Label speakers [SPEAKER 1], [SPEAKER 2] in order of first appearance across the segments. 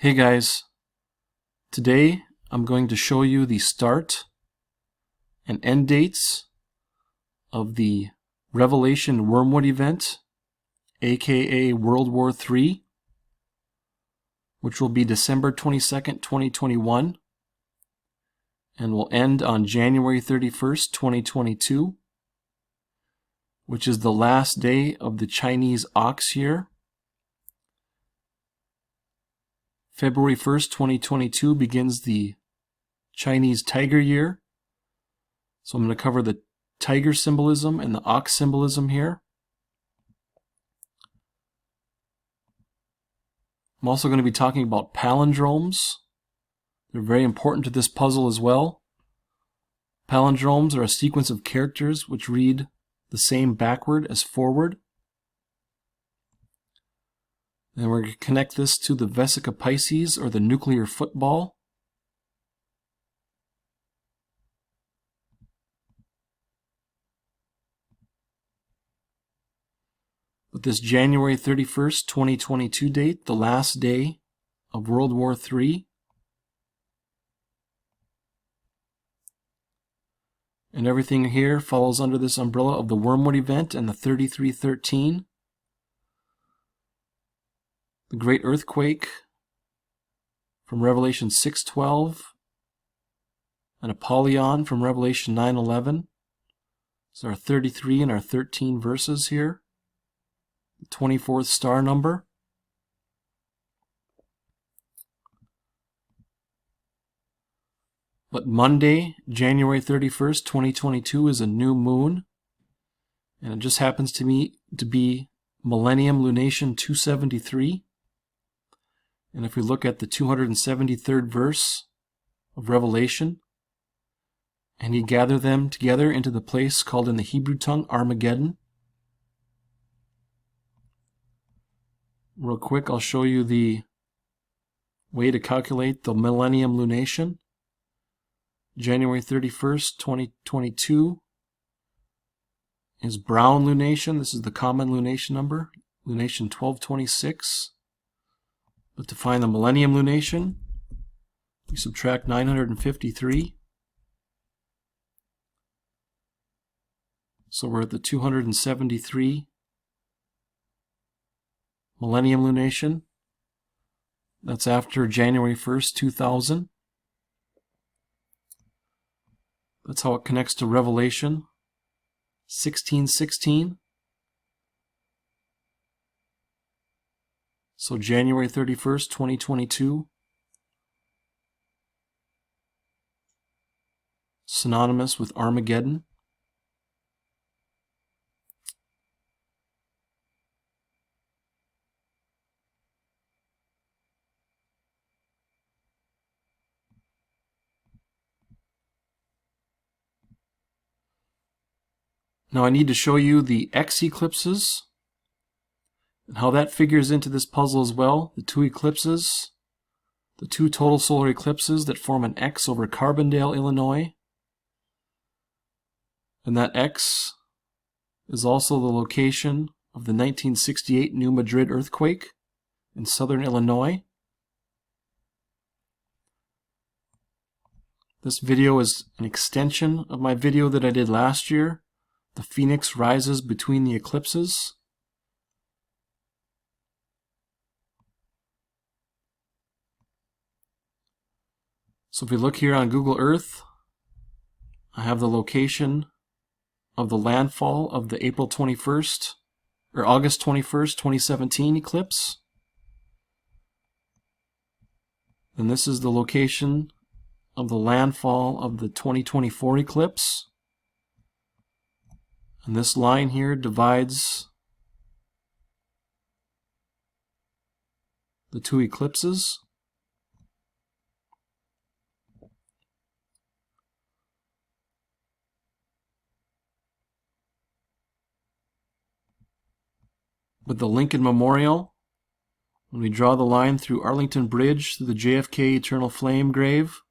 [SPEAKER 1] Hey guys, today I'm going to show you the start and end dates of the Revelation Wormwood event, aka World War III, which will be December 22nd, 2021, and will end on January 31st, 2022, which is the last day of the Chinese Ox year. February 1st, 2022 begins the Chinese Tiger year. So I'm going to cover the tiger symbolism and the ox symbolism here. I'm also going to be talking about palindromes. They're very important to this puzzle as well. Palindromes are a sequence of characters which read the same backward as forward. Then we're going to connect this to the Vesica Piscis, or the nuclear football. But this January 31st, 2022 date, the last day of World War III. And everything here falls under this umbrella of the Wormwood event and the 3313. The Great Earthquake from Revelation 6:12, and Apollyon from Revelation 9:11. So our 33 and our 13 verses here. The 24th star number. But Monday, January 31st, 2022 is a new moon, and it just happens to be Millennium Lunation 273. And if we look at the 273rd verse of Revelation, and he gathered them together into the place called in the Hebrew tongue Armageddon. Real quick, I'll show you the way to calculate the Millennium Lunation. January 31st, 2022 is Brown Lunation. This is the common lunation number, Lunation 1226. But to find the Millennium Lunation, we subtract 953. So we're at the 273 Millennium Lunation. That's after January 1st, 2000. That's how it connects to Revelation 16:16. So January 31st, 2022, synonymous with Armageddon. Now I need to show you the X eclipses and how that figures into this puzzle as well. The two eclipses, the two total solar eclipses that form an X over Carbondale, Illinois. And that X is also the location of the 1968 New Madrid earthquake in southern Illinois. This video is an extension of my video that I did last year. The Phoenix rises between the eclipses. So if we look here on Google Earth, I have the location of the landfall of the April 21st or August 21st, 2017 eclipse. And this is the location of the landfall of the 2024 eclipse. And this line here divides the two eclipses. With the Lincoln Memorial, when we draw the line through Arlington Bridge to the JFK Eternal Flame grave,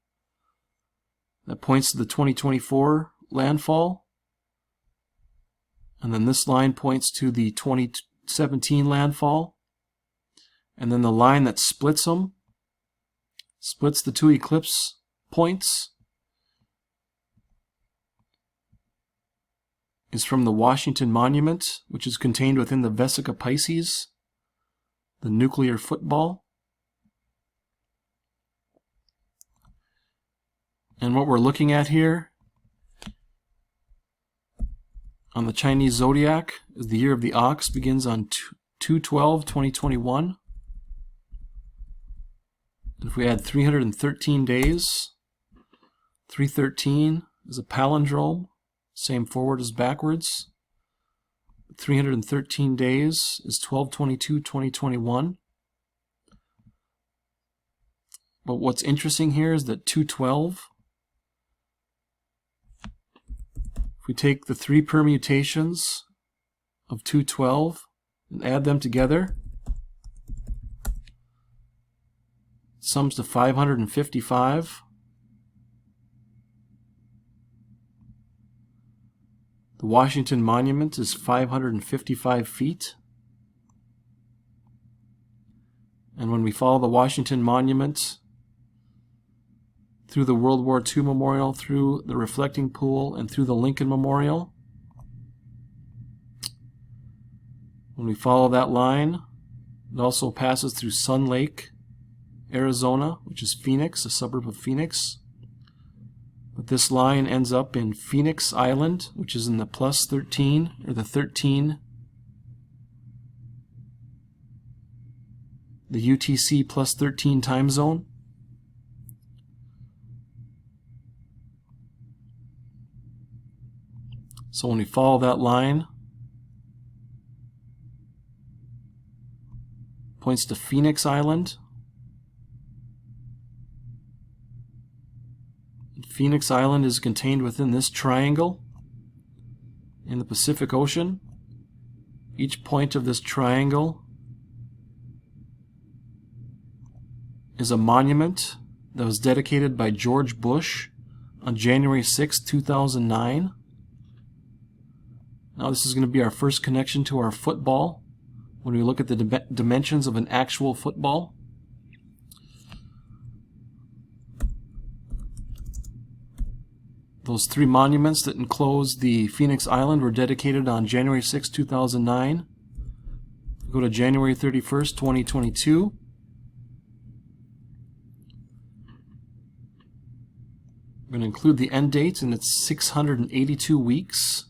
[SPEAKER 1] that points to the 2024 landfall. And then this line points to the 2017 landfall. And then the line that splits them splits the two eclipse points is from the Washington Monument, which is contained within the Vesica Pisces, the nuclear football. And what we're looking at here on the Chinese zodiac is the year of the ox begins on 2/12/2021. If we add 313 days, 313 is a palindrome, same forward as backwards. 313 days is 12/22/2021. But what's interesting here is that 212, if we take the three permutations of 212 and add them together, it sums to 555. The Washington Monument is 555 feet. And when we follow the Washington Monument through the World War II Memorial, through the Reflecting Pool, and through the Lincoln Memorial, when we follow that line, it also passes through Sun Lake, Arizona, which is Phoenix, a suburb of Phoenix. But this line ends up in Phoenix Island, which is in the plus 13, or the 13, the UTC plus 13 time zone. So when we follow that line, points to Phoenix Island. Phoenix Island is contained within this triangle in the Pacific Ocean. Each point of this triangle is a monument that was dedicated by George Bush on January 6, 2009. Now this is going to be our first connection to our football when we look at the dimensions of an actual football. Those three monuments that enclose the Phoenix Island were dedicated on January 6, 2009. We go to January 31st, 2022. We're going to include the end date, and it's 682 weeks.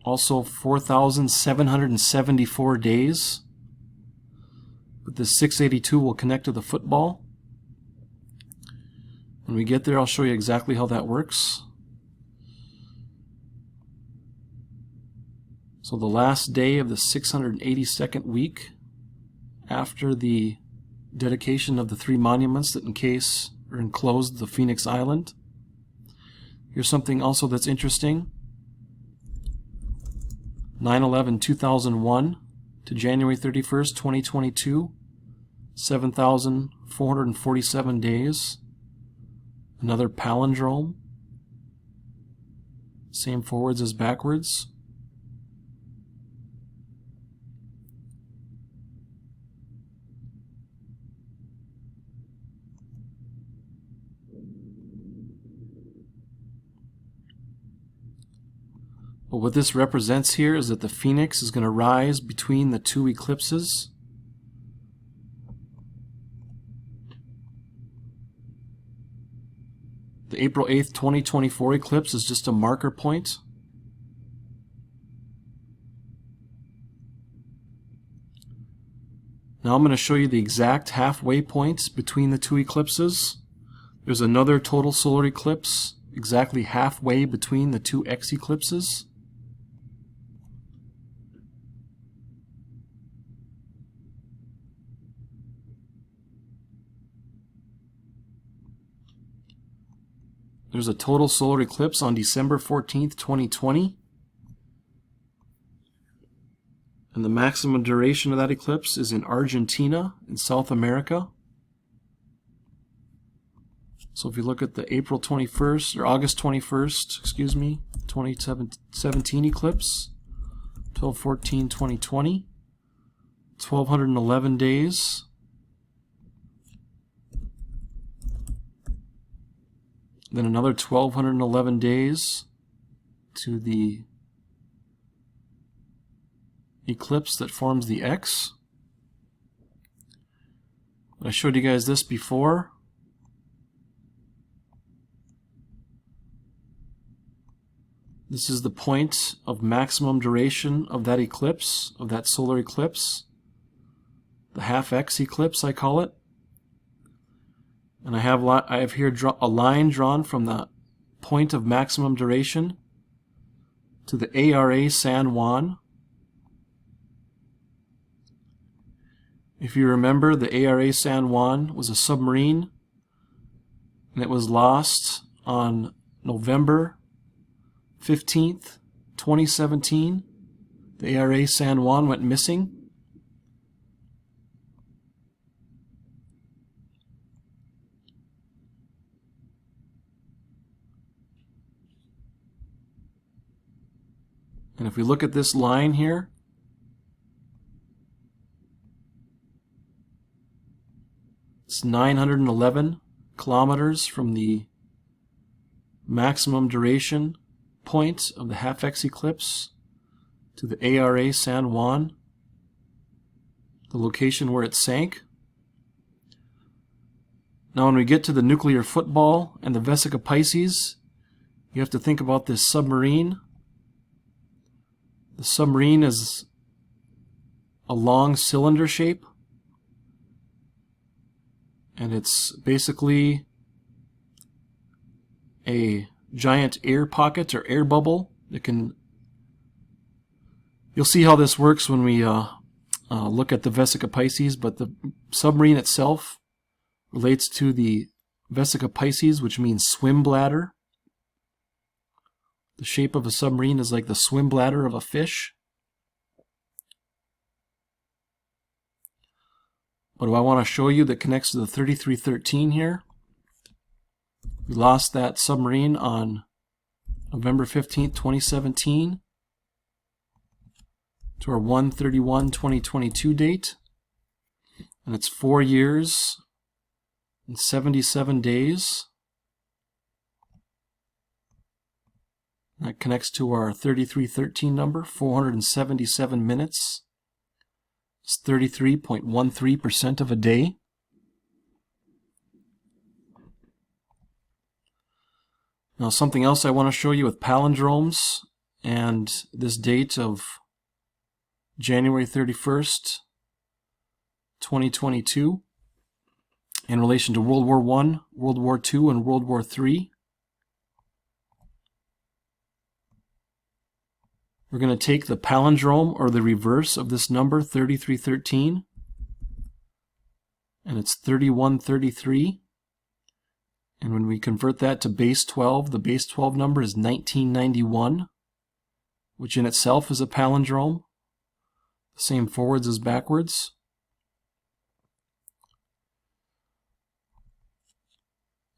[SPEAKER 1] Also 4,774 days. But this 682 will connect to the football. When we get there, I'll show you exactly how that works. So the last day of the 682nd week after the dedication of the three monuments that encase or enclosed the Phoenix Island. Here's something also that's interesting. 9/11/2001 to January 31st, 2022, 7,447 days. Another palindrome. Same forwards as backwards. But what this represents here is that the Phoenix is going to rise between the two eclipses. The April 8th, 2024 eclipse is just a marker point. Now I'm going to show you the exact halfway points between the two eclipses. There's another total solar eclipse exactly halfway between the two X eclipses. There's a total solar eclipse on December 14th, 2020. And the maximum duration of that eclipse is in Argentina, in South America. So if you look at the April 21st, or August 21st, 2017 eclipse, 12/14/2020, 1,211 days. Then another 1,211 days to the eclipse that forms the X. I showed you guys this before. This is the point of maximum duration of that eclipse, of that solar eclipse. The Half X Eclipse, I call it. And I have here a line drawn from the point of maximum duration to the ARA San Juan. If you remember, the ARA San Juan was a submarine, and it was lost on November 15th, 2017. The ARA San Juan went missing. And if we look at this line here, it's 911 kilometers from the maximum duration point of the Half X Eclipse to the ARA San Juan, the location where it sank. Now when we get to the nuclear football and the Vesica Piscis, you have to think about this submarine. The submarine is a long cylinder shape, and it's basically a giant air pocket or air bubble that can... You'll see how this works when we look at the Vesica Piscis, but the submarine itself relates to the Vesica Piscis, which means swim bladder. The shape of a submarine is like the swim bladder of a fish. What do I want to show you that connects to the 3313 here? We lost that submarine on November 15th, 2017 to our 1/31/2022 date. And it's 4 years and 77 days. That connects to our 3313 number, 477 minutes. It's 33.13% of a day. Now something else I want to show you with palindromes and this date of January 31st, 2022 in relation to World War I, World War II, and World War III. We're going to take the palindrome, or the reverse of this number, 3313, and it's 3133. And when we convert that to base 12, the base 12 number is 1991, which in itself is a palindrome, the same forwards as backwards.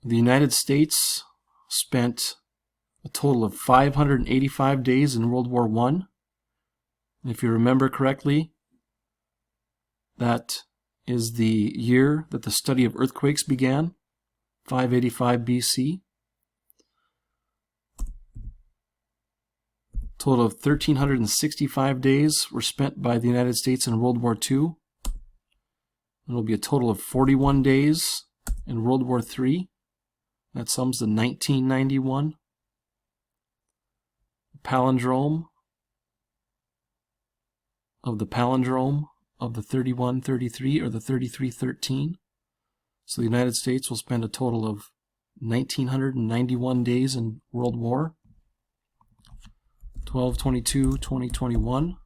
[SPEAKER 1] The United States spent a total of 585 days in World War I. And if you remember correctly, that is the year that the study of earthquakes began, 585 BC. A total of 1,365 days were spent by the United States in World War II. It will be a total of 41 days in World War III. That sums to 1991. Palindrome of the 3133 or the 3313. So the United States will spend a total of 1,991 days in World War. 12/22/2021.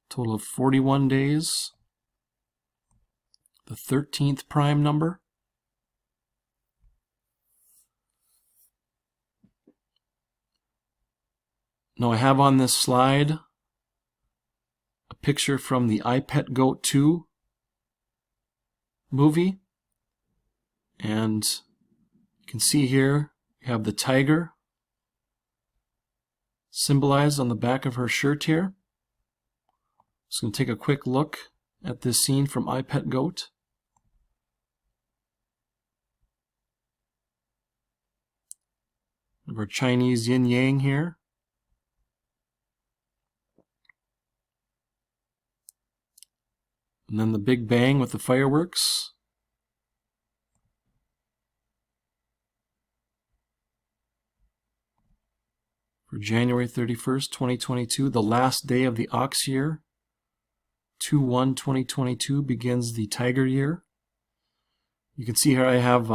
[SPEAKER 1] Total of 41 days. The 13th prime number. Now I have on this slide a picture from the I, Pet, Goat 2 movie. And you can see here you have the tiger symbolized on the back of her shirt here. Just going to take a quick look at this scene from I, Pet, Goat. of our Chinese yin-yang here. And then the Big Bang with the fireworks. For January 31st, 2022, the last day of the ox year. 2/1/2022 begins the tiger year. You can see here I have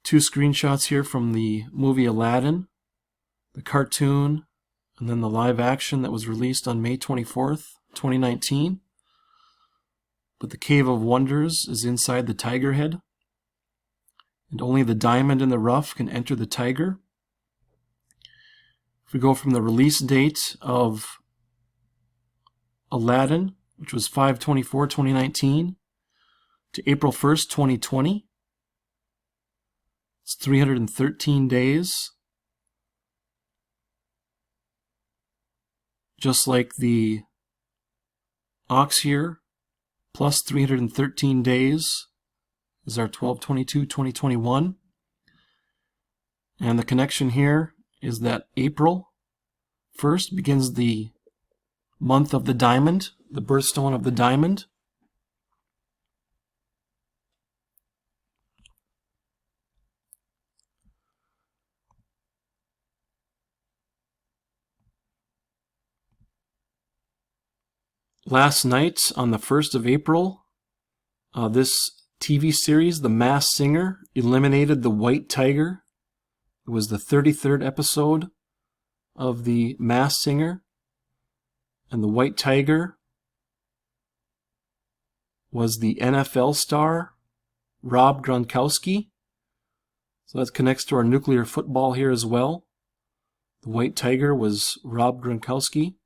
[SPEAKER 1] 2 screenshots here from the movie Aladdin, the cartoon, and then the live action that was released on May 24th, 2019. But the Cave of Wonders is inside the tiger head, and only the diamond in the rough can enter the tiger. If we go from the release date of Aladdin, which was 5/24/2019, to April 1st, 2020, it's 313 days. Just like the ox year, plus 313 days is our 12/22/2021. And the connection here is that April 1st begins the month of the diamond, the birthstone of the diamond. Last night, on the 1st of April, this TV series, The Masked Singer, eliminated the white tiger. It was the 33rd episode of The Masked Singer, and the white tiger was the NFL star, Rob Gronkowski. So that connects to our nuclear football here as well. The white tiger was Rob Gronkowski.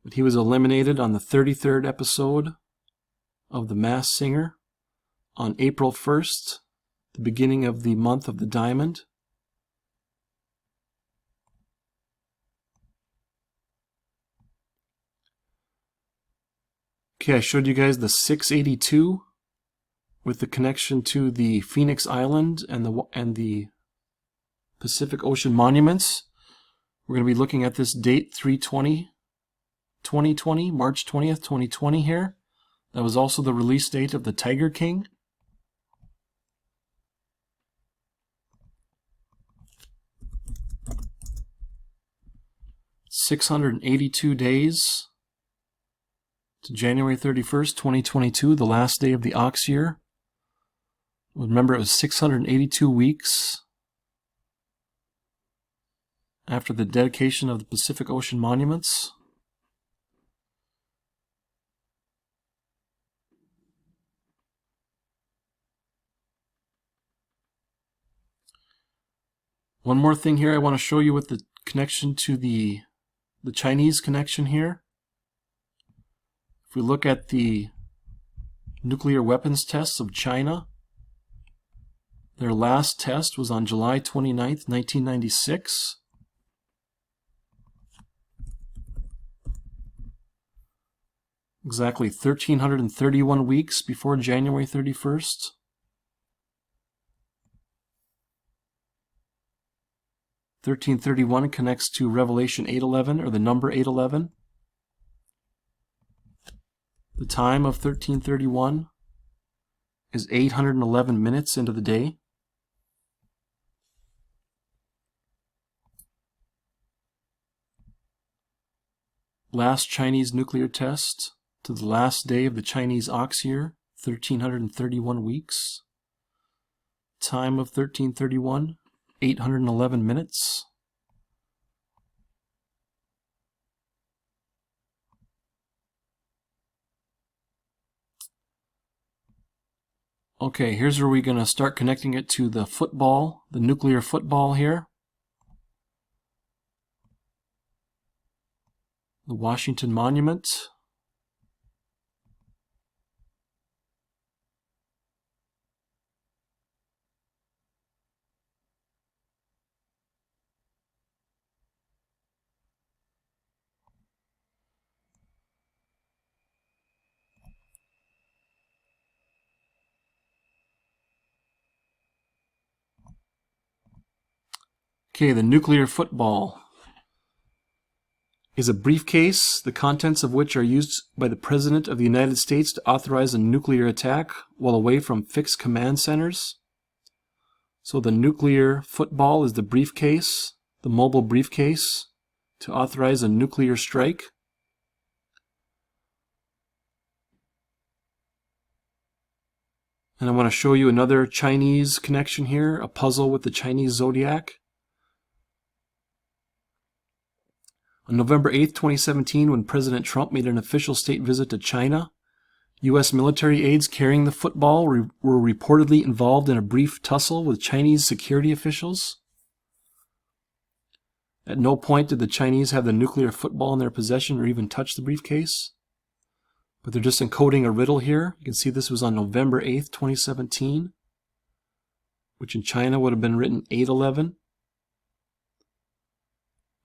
[SPEAKER 1] But he was eliminated on the 33rd episode of The Masked Singer on April 1st, the beginning of the month of the diamond. Okay, I showed you guys the 682 with the connection to the Phoenix Island and the Pacific Ocean monuments. We're going to be looking at this date, 3/20/2020, March 20th, 2020 here. That was also the release date of the Tiger King. "682 days to January 31st, 2022, the last day of the ox year." Remember, it was 682 weeks after the dedication of the Pacific Ocean monuments. One more thing here I want to show you with the connection to the Chinese connection here. If we look at the nuclear weapons tests of China, their last test was on July 29th, 1996. Exactly 1,331 weeks before January 31st. "1331 connects to Revelation 8:11, or the number 8:11. The time of 1331 is 811 minutes into the day. Last Chinese nuclear test to the last day of the Chinese ox year, 1,331 weeks. Time of 1331, 811 minutes. Okay, here's where we're going to start connecting it to the football, the nuclear football here. The Washington Monument. Okay, the nuclear football is a briefcase, the contents of which are used by the President of the United States to authorize a nuclear attack while away from fixed command centers. So the nuclear football is the briefcase, the mobile briefcase, to authorize a nuclear strike. And I want to show you another Chinese connection here, a puzzle with the Chinese zodiac. On November 8, 2017, when President Trump made an official state visit to China, U.S. military aides carrying the football were reportedly involved in a brief tussle with Chinese security officials. At no point did the Chinese have the nuclear football in their possession or even touch the briefcase. But they're just encoding a riddle here. You can see this was on November 8th, 2017, which in China would have been written 8/11.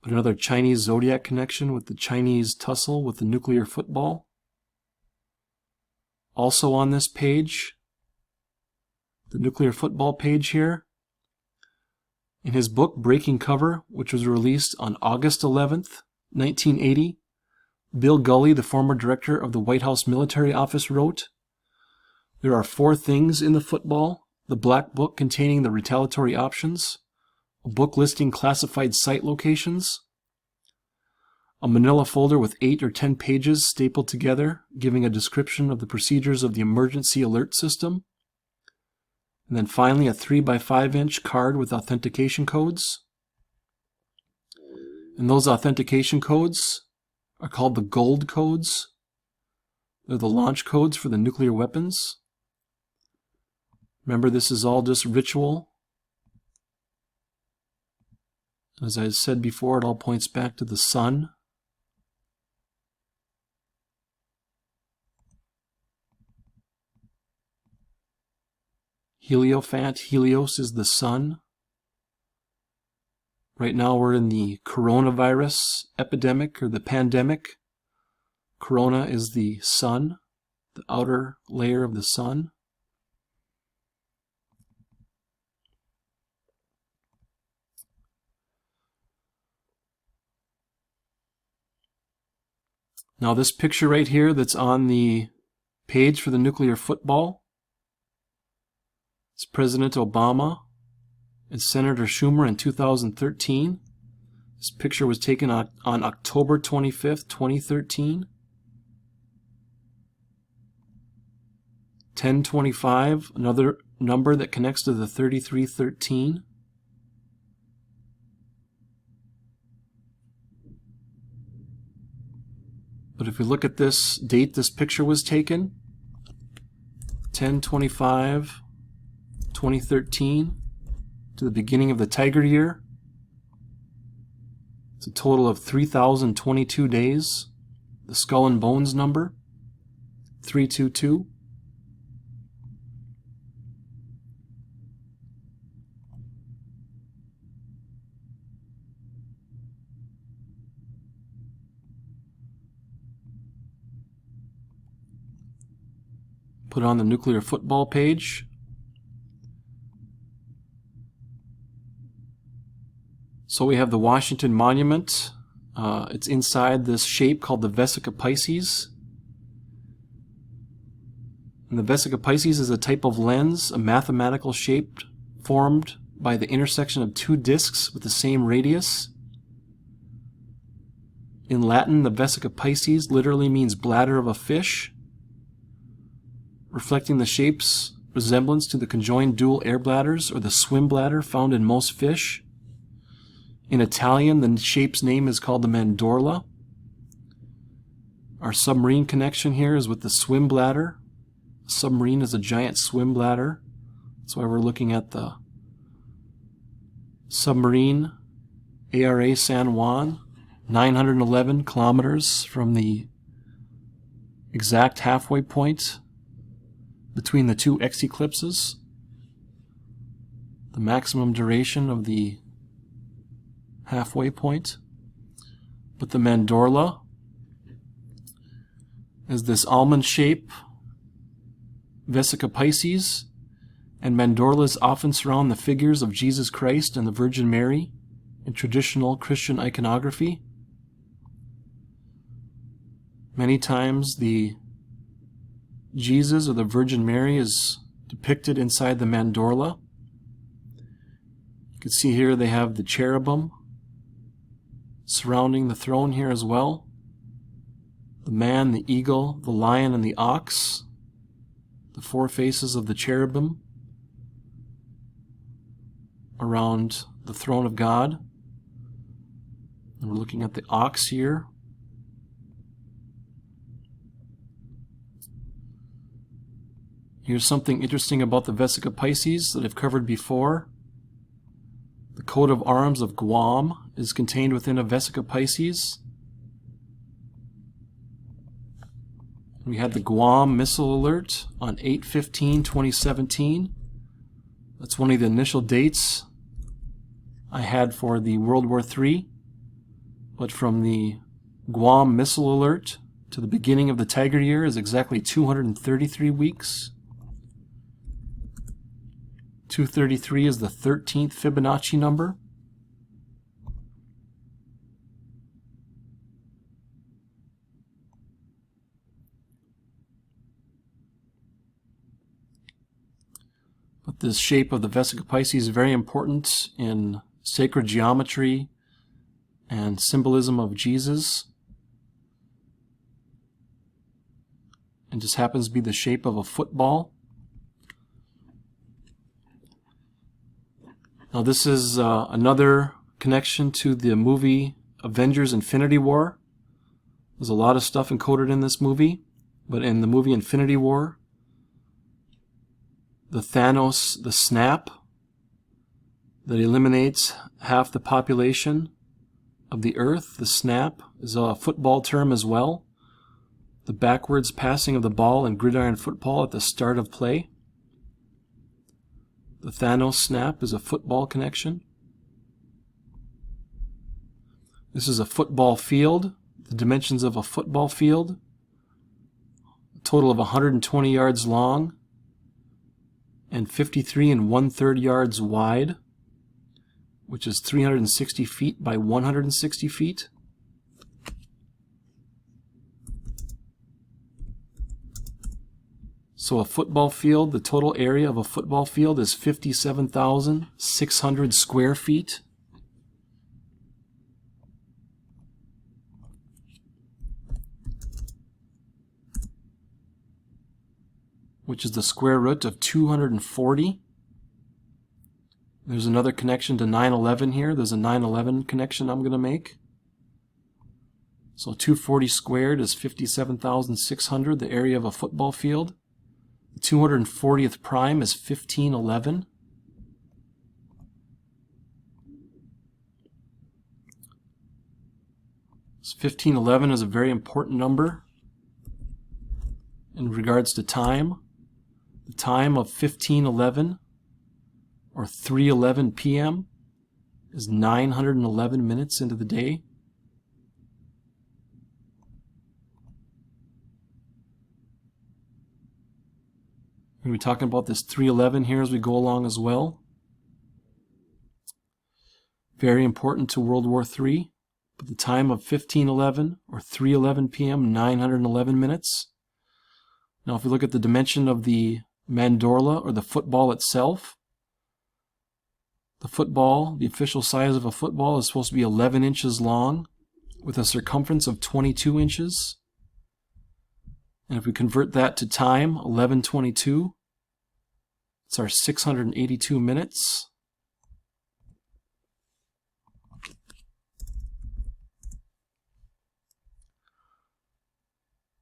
[SPEAKER 1] But another Chinese zodiac connection with the Chinese tussle with the nuclear football. Also on this page, the nuclear football page here. In his book, Breaking Cover, which was released on August 11th, 1980, Bill Gulley, the former director of the White House Military Office, wrote, "There are 4 things in the football: the black book containing the retaliatory options, a book listing classified site locations, a manila folder with 8 or 10 pages stapled together giving a description of the procedures of the emergency alert system, and then finally a 3x5-inch card with authentication codes. And those authentication codes are called the gold codes. They're the launch codes for the nuclear weapons. Remember, this is all just ritual. As I said before, it all points back to the sun. Hierophant, Helios is the sun. Right now we're in the coronavirus epidemic, or the pandemic. Corona is the sun, the outer layer of the sun. Now this picture right here that's on the page for the nuclear football, it's President Obama and Senator Schumer in 2013. This picture was taken on October 25th, 2013. 1025, another number that connects to the 3313. But if we look at this date this picture was taken, 10/25, 2013, to the beginning of the Tiger year, it's a total of 3,022 days. The skull and bones number, 322. Put on the nuclear football page. So we have the Washington Monument. It's inside this shape called the Vesica Piscis. And the Vesica Piscis is a type of lens, a mathematical shape formed by the intersection of 2 discs with the same radius. In Latin, the Vesica Piscis literally means bladder of a fish, reflecting the shape's resemblance to the conjoined dual air bladders, or the swim bladder, found in most fish. In Italian, the shape's name is called the mandorla. Our submarine connection here is with the swim bladder. A submarine is a giant swim bladder. That's why we're looking at the submarine ARA San Juan, 911 kilometers from the exact halfway point between the 2 X eclipses. The maximum duration of the halfway point. But the mandorla is this almond shape, Vesica Piscis, and mandorlas often surround the figures of Jesus Christ and the Virgin Mary in traditional Christian iconography. Many times the Jesus or the Virgin Mary is depicted inside the mandorla. You can see here they have the cherubim surrounding the throne here as well. The man, the eagle, the lion, and the ox. The four faces of the cherubim around the throne of God. And we're looking at the ox here. Here's something interesting about the Vesica Piscis that I've covered before. The coat of arms of Guam is contained within a Vesica Piscis. We had the Guam missile alert on 8/15/2017. That's one of the initial dates I had for the World War III. But from the Guam missile alert to the beginning of the Tiger year is exactly 233 weeks. 233 is the 13th Fibonacci number. But this shape of the Vesica Piscis is very important in sacred geometry and symbolism of Jesus. And just happens to be the shape of a football. Now this is another connection to the movie Avengers Infinity War. There's a lot of stuff encoded in this movie, but in the movie Infinity War, the Thanos, the snap that eliminates half the population of the Earth, the snap, is a football term as well. The backwards passing of the ball in gridiron football at the start of play. The Thanos snap is a football connection. This is a football field. The dimensions of a football field. A total of 120 yards long and 53 1/3 yards wide, which is 360 feet by 160 feet. So a football field, the total area of a football field is 57,600 square feet. Which is the square root of 240. There's another connection to 9/11 here. There's a 9/11 connection I'm going to make. So 240 squared is 57,600, the area of a football field. The 240th prime is 1511. So 1511 is a very important number in regards to time. The time of 1511 or 3:11 p.m. is 911 minutes into the day. We're going to be talking about this 3:11 here as we go along as well. Very important to World War III. But the time of 1511 or 3:11 p.m., 911 minutes. Now if we look at the dimension of the mandorla or the football itself, the football, the official size of a football is supposed to be 11 inches long with a circumference of 22 inches. And if we convert that to time, 11:22, it's our 682 minutes.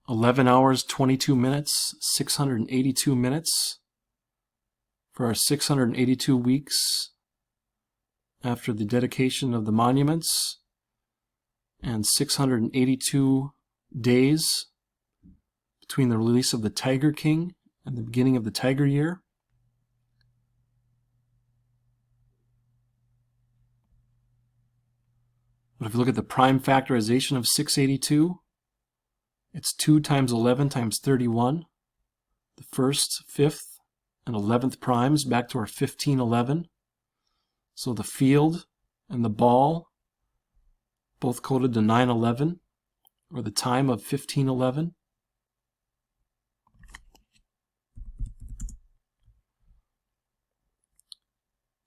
[SPEAKER 1] "11 hours, 22 minutes, 682 minutes for our 682 weeks after the dedication of the monuments, and 682 days between the release of the Tiger King and the beginning of the Tiger year." But if you look at the prime factorization of 682, it's 2 times 11 times 31, the 1st, 5th, and 11th primes back to our 1511. So the field and the ball, both coded to 9/11, or the time of 1511.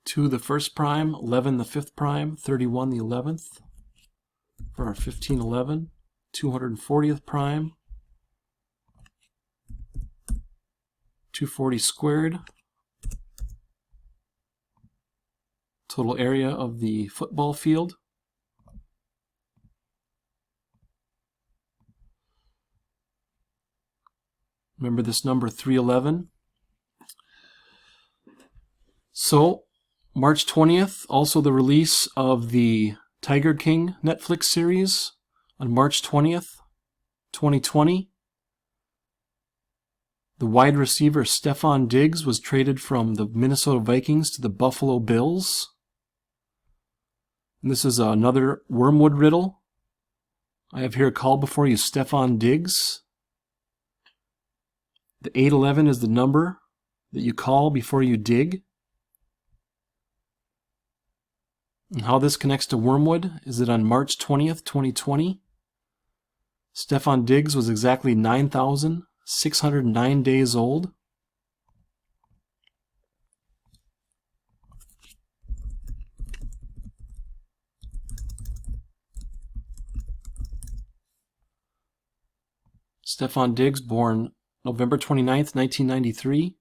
[SPEAKER 1] 2 the first prime, 11 the fifth prime, 31 the 11th for our 1511. 240th prime, 240 squared. Total area of the football field. Remember this number 311. So, March 20th, also the release of the Tiger King Netflix series on March 20th, 2020. The wide receiver Stefon Diggs was traded from the Minnesota Vikings to the Buffalo Bills. And this is another Wormwood riddle. I have here call before you Stefon Diggs. The 811 is the number that you call before you dig. And how this connects to Wormwood is that on March 20th, 2020, Stefon Diggs was exactly 9,609 days old. Stefon Diggs, born November 29th, 1993,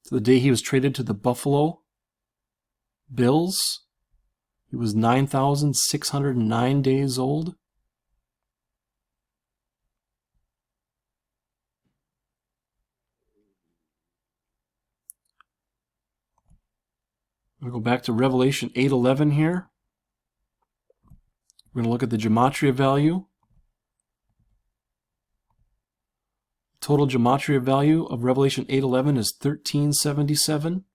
[SPEAKER 1] to the day he was traded to the Buffalo Bills. He was 9,609 days old. We'll go back to Revelation 8:11 here. We're going to look at the gematria value. Total gematria value of Revelation 8:11 is 1377.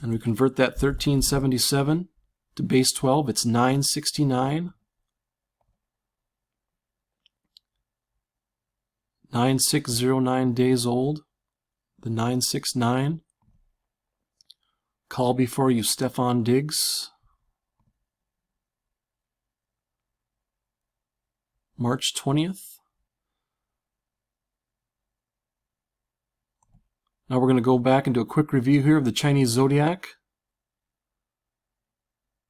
[SPEAKER 1] And we convert that 1377 to base 12, it's 969. 9609 days old, the 969. Call before you Stefon Diggs. March 20th. Now we're going to go back and do a quick review here of the Chinese zodiac.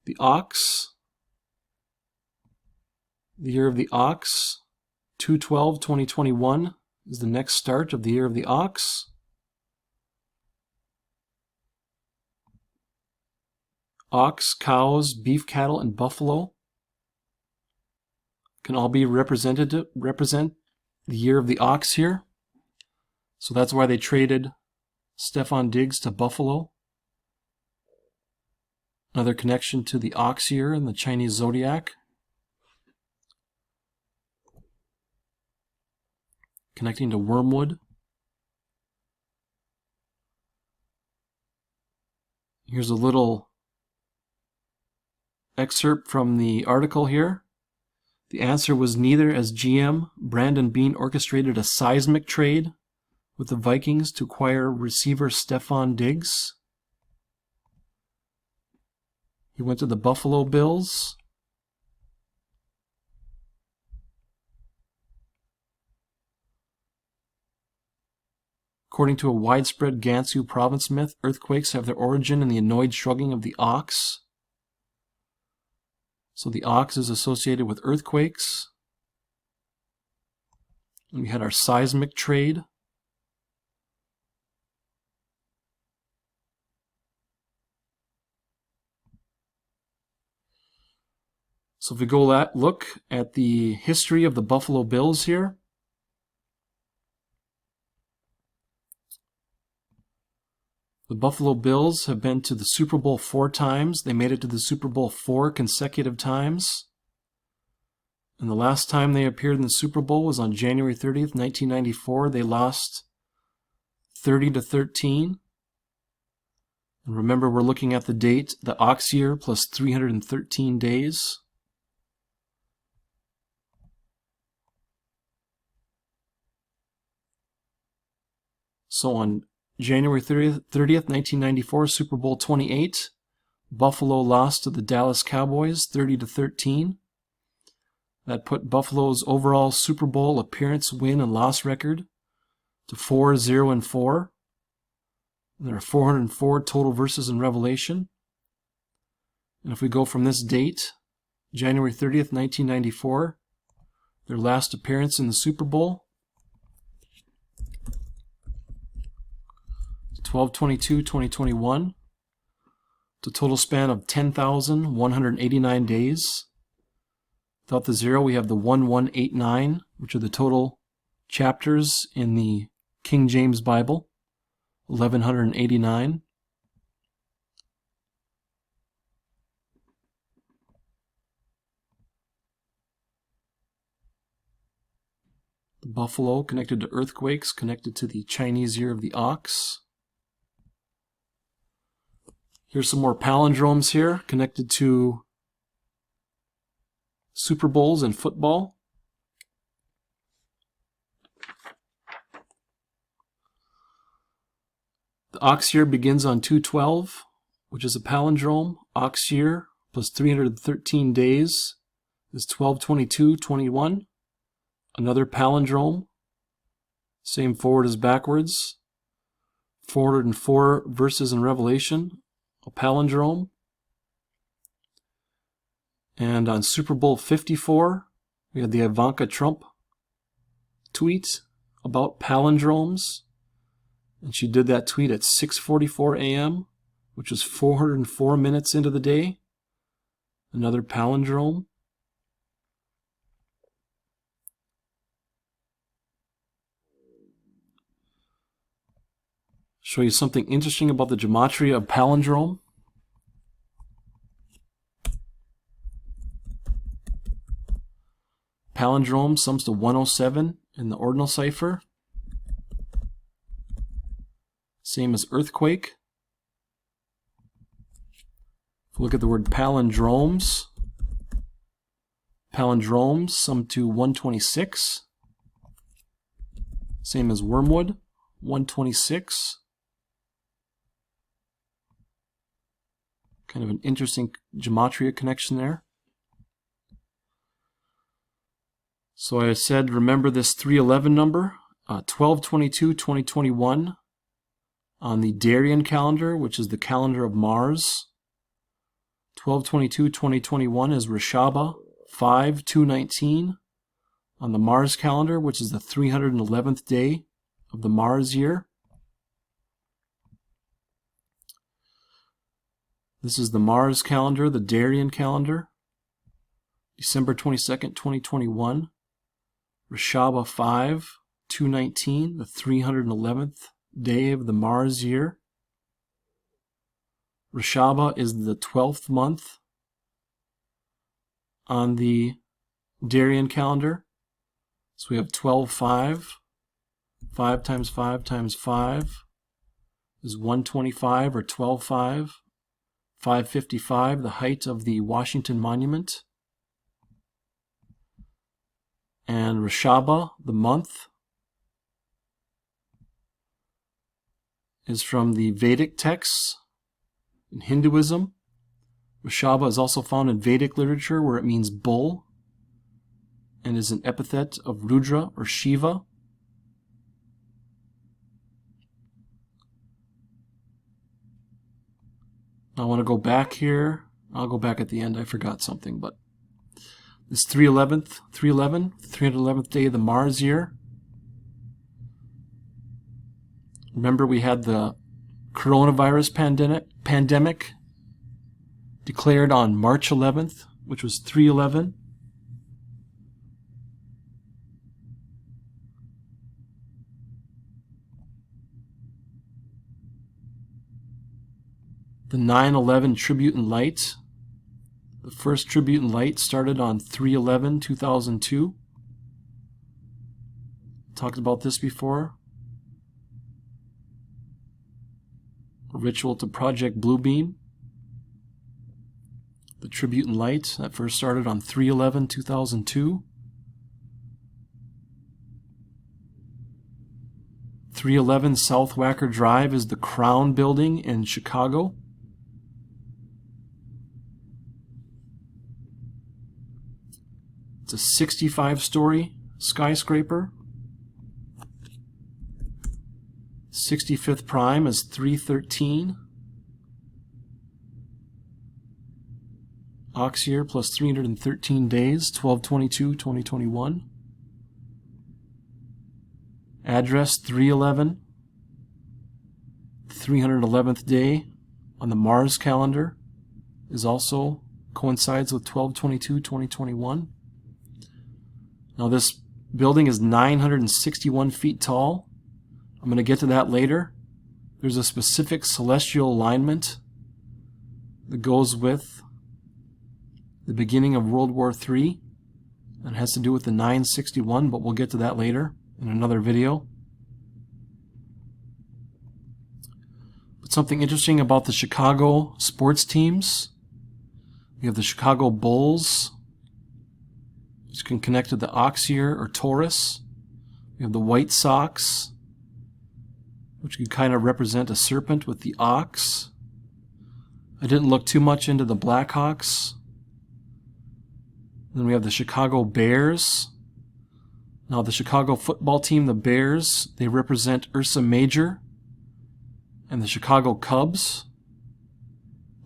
[SPEAKER 1] The ox. The year of the ox, 2/12/2021, is the next start of the year of the ox. Ox, cows, beef cattle, and buffalo can all be represent the year of the ox here. So that's why they traded Stefon Diggs to Buffalo. Another connection to the ox year in the Chinese zodiac. Connecting to Wormwood. Here's a little excerpt from the article here. The answer was neither, as GM Brandon Beane orchestrated a seismic trade with the Vikings to acquire receiver Stefon Diggs. He went to the Buffalo Bills. According to a widespread Gansu province myth, earthquakes have their origin in the annoyed shrugging of the ox. So the ox is associated with earthquakes. And we had our seismic trade. So if we go look at the history of the Buffalo Bills here. The Buffalo Bills have been to the Super Bowl 4 times. They made it to the Super Bowl 4 consecutive times. And the last time they appeared in the Super Bowl was on January 30th, 1994. They lost 30-13. And remember, we're looking at the date, the ox year plus 313 days. So on January 30th, 1994, Super Bowl 28. Buffalo lost to the Dallas Cowboys 30-13. That put Buffalo's overall Super Bowl appearance, win, and loss record to 4-0-4. There are 404 total verses in Revelation. And if we go from this date, January 30th, 1994, their last appearance in the Super Bowl, 12/22/2021, it's a total span of 10,189 days. Without the zero, we have the 1189, which are the total chapters in the King James Bible, 1189. The buffalo connected to earthquakes, connected to the Chinese year of the ox. Here's some more palindromes here, connected to Super Bowls and football. The ox year begins on 2/12, which is a palindrome. Ox year plus 313 days is 12/22/21. Another palindrome. Same forward as backwards. 404 verses in Revelation. A palindrome. And on Super Bowl 54, we had the Ivanka Trump tweet about palindromes. And she did that tweet at 6:44 a.m., which was 404 minutes into the day. Another palindrome. Show you something interesting about the gematria of palindrome. Palindrome sums to 107 in the ordinal cipher. Same as earthquake. If we look at the word palindromes, palindromes sum to 126. Same as wormwood, 126. Kind of an interesting gematria connection there. So I said, remember this 311 number, 12/22/2021 on the Darian calendar, which is the calendar of Mars. 12/22/2021 is Rishaba, 5/2/19 on the Mars calendar, which is the 311th day of the Mars year. This is the Mars calendar, the Darian calendar. December 22nd, 2021. Rishaba 5/2/19, the 311th day of the Mars year. Rishaba is the 12th month on the Darian calendar. So we have 12/5. 5 times 5 times 5 is 125, or 12/5. 555, the height of the Washington Monument. And Rishaba, the month, is from the Vedic texts in Hinduism. Rishaba is also found in Vedic literature, where it means bull and is an epithet of Rudra or Shiva. I want to go back here. I'll go back at the end. I forgot something, but this 311th day of the Mars year. Remember, we had the coronavirus pandemic declared on March 11th, which was 311. The 9/11 tribute in light. The first tribute in light started on 3/11/2002. Talked about this before. A ritual to Project Bluebeam. The tribute in light that first started on 3/11/2002. 311 South Wacker Drive is the Crown Building in Chicago. It's a 65-story skyscraper. 65th prime is 313. Ox year plus 313 days, 12/22/2021. Address 311. 311th day on the Mars calendar is also coincides with 12/22/2021. Now this building is 961 feet tall. I'm going to get to that later. There's a specific celestial alignment that goes with the beginning of World War III. It has to do with the 961, but we'll get to that later in another video. But something interesting about the Chicago sports teams. We have the Chicago Bulls, which can connect to the ox year or Taurus. We have the White Sox, which can kind of represent a serpent with the ox. I didn't look too much into the Blackhawks. Then we have the Chicago Bears. Now the Chicago football team, the Bears, they represent Ursa Major. And the Chicago Cubs,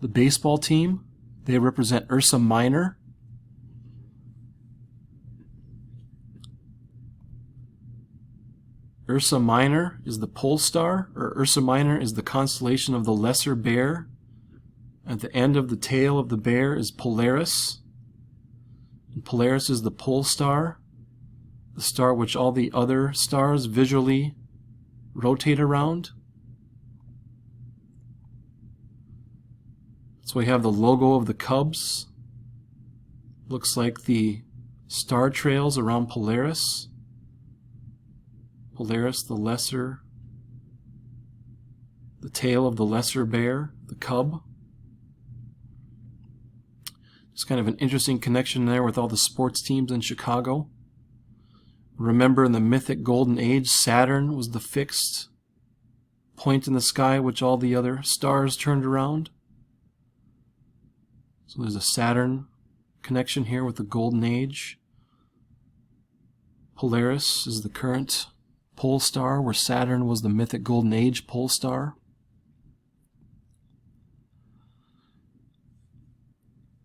[SPEAKER 1] the baseball team, they represent Ursa Minor. Ursa Minor is the pole star, or Ursa Minor is the constellation of the Lesser Bear. At the end of the tail of the bear is Polaris. And Polaris is the pole star, the star which all the other stars visually rotate around. So we have the logo of the Cubs. Looks like the star trails around Polaris. Polaris, the lesser, the tail of the lesser bear, the cub. Just kind of an interesting connection there with all the sports teams in Chicago. Remember, in the mythic golden age, Saturn was the fixed point in the sky which all the other stars turned around. So there's a Saturn connection here with the golden age. Polaris is the current pole star, where Saturn was the mythic golden age pole star.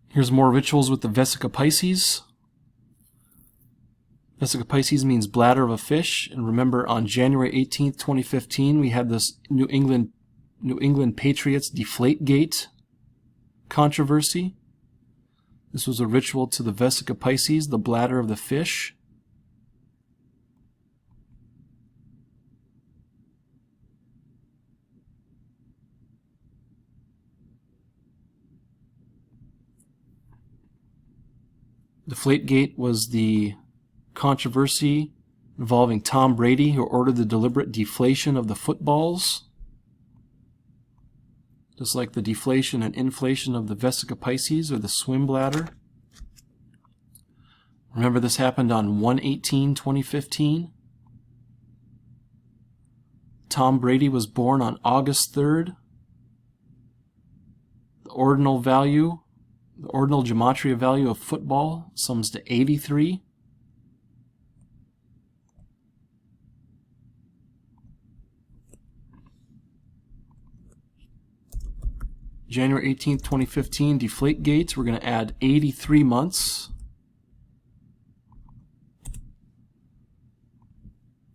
[SPEAKER 1] Here's more rituals with the Vesica Pisces. Vesica Pisces means bladder of a fish, and remember on January 18th, 2015, we had this New England Patriots Deflategate controversy. This was a ritual to the Vesica Pisces, the bladder of the fish. Deflategate was the controversy involving Tom Brady, who ordered the deliberate deflation of the footballs, just like the deflation and inflation of the Vesica Pisces, or the swim bladder. Remember, this happened on 1/18/2015. Tom Brady was born on August 3rd. The ordinal gematria value of football sums to 83. January 18th, 2015, Deflategate. We're going to add 83 months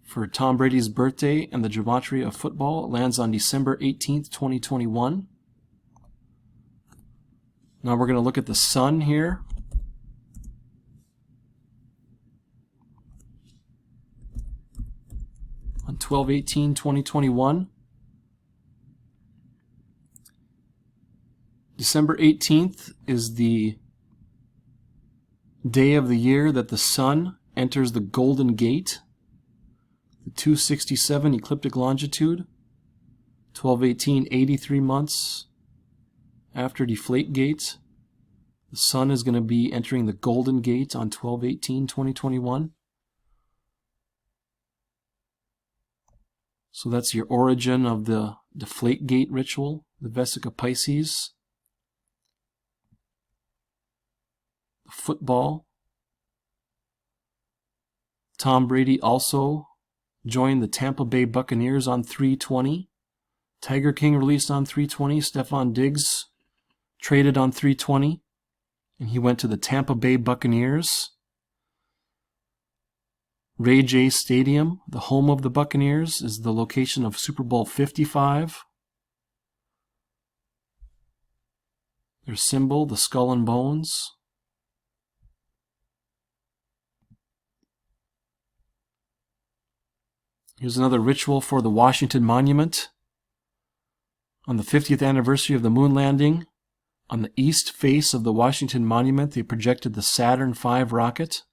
[SPEAKER 1] for Tom Brady's birthday, and the gematria of football. It lands on December 18th, 2021. Now we're going to look at the sun here. On 12/18/2021. December 18th is the day of the year that the sun enters the Golden Gate, the 267 ecliptic longitude. 12/18, 83 months after Deflategate. The sun is going to be entering the Golden Gate on 12/18/2021. So that's your origin of the deflate gate ritual, the Vesica Piscis. The football. Tom Brady also joined the Tampa Bay Buccaneers on 3/20. Tiger King released on 3/20. Stephon Diggs traded on 3/20. And he went to the Tampa Bay Buccaneers. Ray J Stadium, the home of the Buccaneers, is the location of Super Bowl 55. Their symbol, the skull and bones. Here's another ritual for the Washington Monument. On the 50th anniversary of the moon landing, on the east face of the Washington Monument, they projected the Saturn V rocket.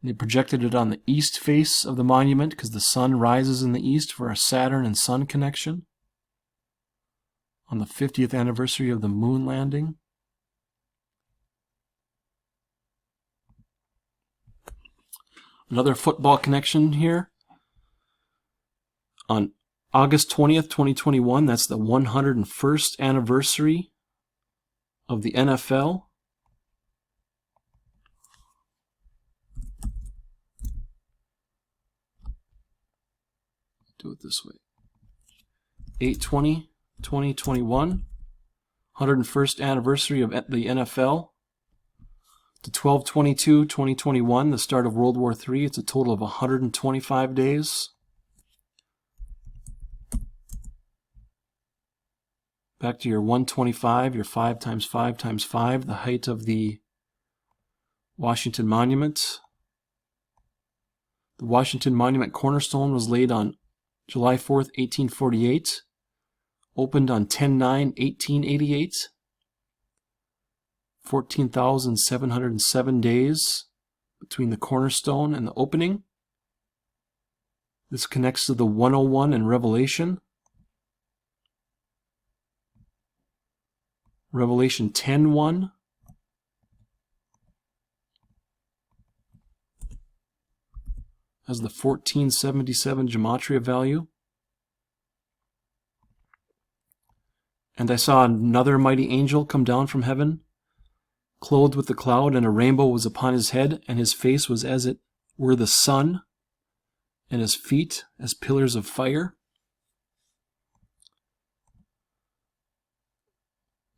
[SPEAKER 1] They projected it on the east face of the monument because the sun rises in the east for a Saturn and sun connection. On the 50th anniversary of the moon landing. Another football connection here. On August 20th, 2021, that's the 101st anniversary of the NFL. Do it this way. 8/20/2021, 101st anniversary of the NFL. To 12/22/2021, the start of World War III. It's a total of 125 days. Back to your 125, your 5 times 5 times 5, the height of the Washington Monument. The Washington Monument cornerstone was laid on July 4th, 1848, opened on 10/9/1888, 14,707 days between the cornerstone and the opening. This connects to the 101 in Revelation. Revelation 10:1. Has the 1477 gematria value. And I saw another mighty angel come down from heaven, clothed with the cloud, and a rainbow was upon his head, and his face was as it were the sun, and his feet as pillars of fire.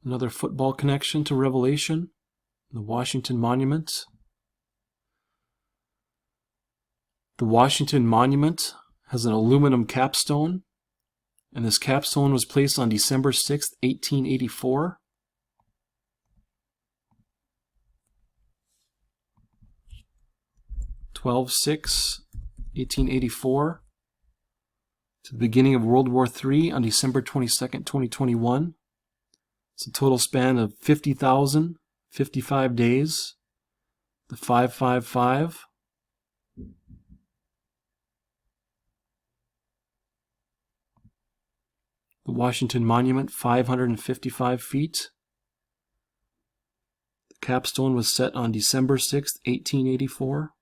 [SPEAKER 1] Another football connection to Revelation, the Washington Monument. The Washington Monument has an aluminum capstone, and this capstone was placed on December 6th, 1884. (12/6/1884) to the beginning of World War III on December 22nd, 2021. It's a total span of 50,055 days. The 555. The Washington Monument, 555 feet. The capstone was set on December 6th, 1884.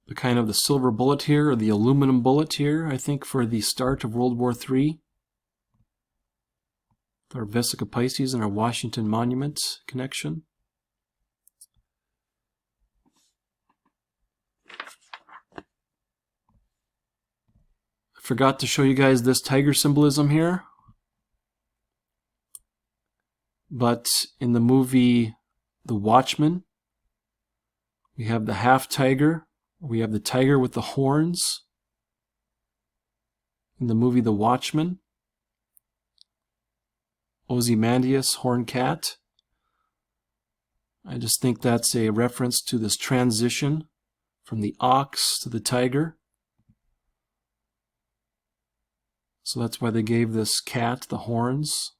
[SPEAKER 1] The kind of the silver bullet here, or the aluminum bullet here, I think, for the start of World War III. Our Vesica Piscis and our Washington Monument connection. I forgot to show you guys this tiger symbolism here. But in the movie The Watchmen, we have the half tiger. We have the tiger with the horns in the movie The Watchmen. Ozymandias, horned cat. I just think that's a reference to this transition from the ox to the tiger. So that's why they gave this cat the horns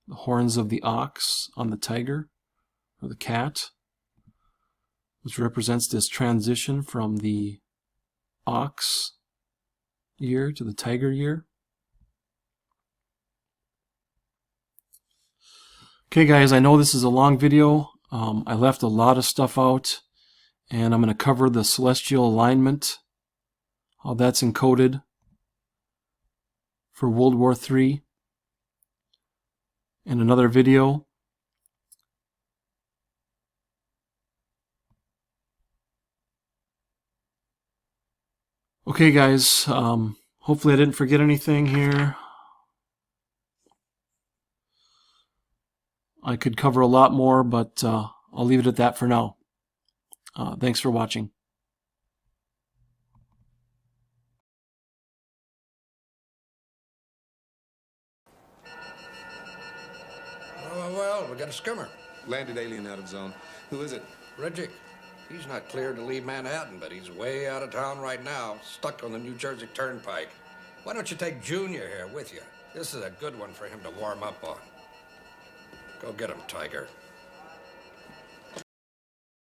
[SPEAKER 1] of the ox on the tiger, or the cat, which represents this transition from the ox year, to the Tiger year. Okay guys, I know this is a long video. I left a lot of stuff out, and I'm going to cover the celestial alignment, how that's encoded for World War III in another video. Okay guys, hopefully I didn't forget anything here. I could cover a lot more, but I'll leave it at that for now. Thanks for watching.
[SPEAKER 2] Oh, well, we got a skimmer.
[SPEAKER 3] Landed alien out of zone. Who is it?
[SPEAKER 2] Ridgick. He's not cleared to leave Manhattan, but he's way out of town right now, stuck on the New Jersey Turnpike. Why don't you take Junior here with you? This is a good one for him to warm up on. Go get him, Tiger.